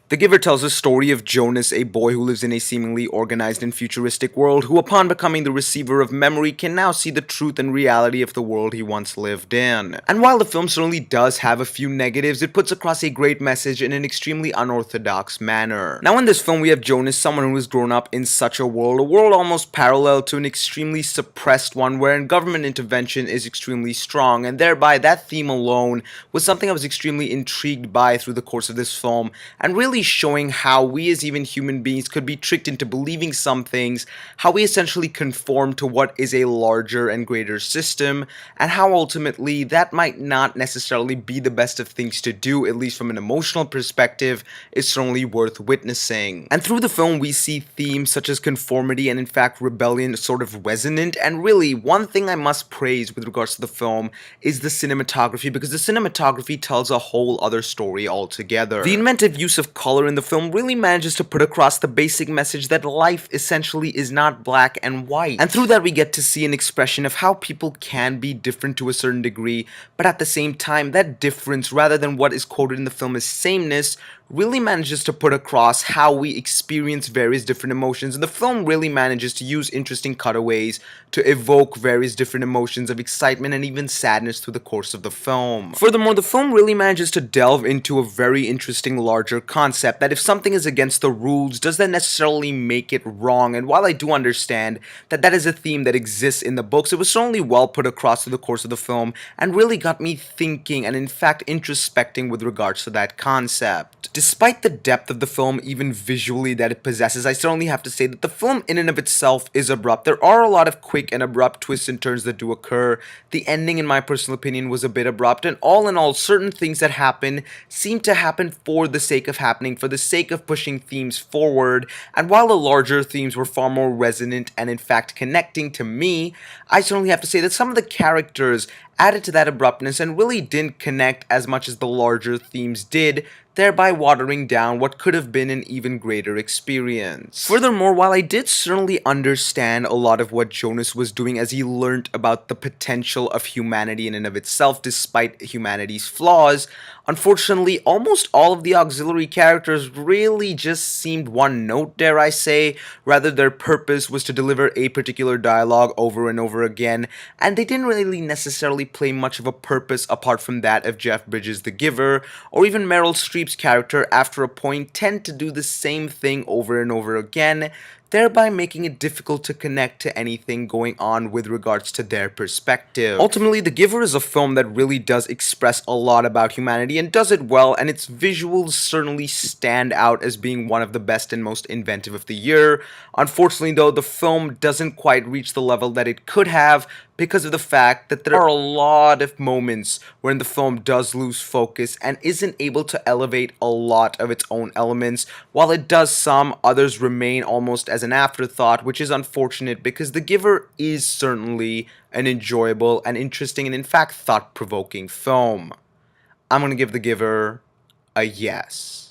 The Giver tells a story of Jonas, a boy who lives in a seemingly organized and futuristic world, who upon becoming the receiver of memory can now see the truth and reality of the world he once lived in. And while the film certainly does have a few negatives, it puts across a great message in an extremely unorthodox manner. Now in this film we have Jonas, someone who has grown up in such a world almost parallel to an extremely suppressed one wherein government intervention is extremely strong, and thereby that theme alone was something I was extremely intrigued by through the course of this film, and really showing how we as even human beings could be tricked into believing some things, how we essentially conform to what is a larger and greater system, and how ultimately that might not necessarily be the best of things to do, at least from an emotional perspective, is certainly worth witnessing. And through the film we see themes such as conformity and in fact rebellion sort of resonant, and really one thing I must praise with regards to the film is the cinematography, because the cinematography tells a whole other story altogether. The inventive use of color in the film really manages to put across the basic message that life essentially is not black and white, and through that we get to see an expression of how people can be different to a certain degree, but at the same time that difference, rather than what is quoted in the film as sameness, really manages to put across how we experience various different emotions, and the film really manages to use interesting cutaways to evoke various different emotions of excitement and even sadness through the course of the film. Furthermore, the film really manages to delve into a very interesting larger concept that if something is against the rules, does that necessarily make it wrong? And while I do understand that that is a theme that exists in the books, it was certainly well put across through the course of the film and really got me thinking and in fact introspecting with regards to that concept. Despite the depth of the film, even visually, that it possesses, I certainly have to say that the film in and of itself is abrupt. There are a lot of quick and abrupt twists and turns that do occur. The ending, in my personal opinion, was a bit abrupt, and all in all, certain things that happen seem to happen for the sake of happening, for the sake of pushing themes forward, and while the larger themes were far more resonant and in fact connecting to me, I certainly have to say that some of the characters added to that abruptness and really didn't connect as much as the larger themes did, thereby watering down what could have been an even greater experience. Furthermore, while I did certainly understand a lot of what Jonas was doing as he learned about the potential of humanity in and of itself despite humanity's flaws, unfortunately almost all of the auxiliary characters really just seemed one note, dare I say. Rather, their purpose was to deliver a particular dialogue over and over again, and they didn't really necessarily play much of a purpose apart from that of Jeff Bridges' The Giver, or even Meryl Streep's character after a point tend to do the same thing over and over again, thereby making it difficult to connect to anything going on with regards to their perspective. Ultimately, The Giver is a film that really does express a lot about humanity and does it well, and its visuals certainly stand out as being one of the best and most inventive of the year. Unfortunately though, the film doesn't quite reach the level that it could have because of the fact that there are a lot of moments when the film does lose focus and isn't able to elevate a lot of its own elements. While it does some, others remain almost as an afterthought, which is unfortunate because The Giver is certainly an enjoyable and interesting and in fact thought-provoking film. I'm gonna give The Giver a yes.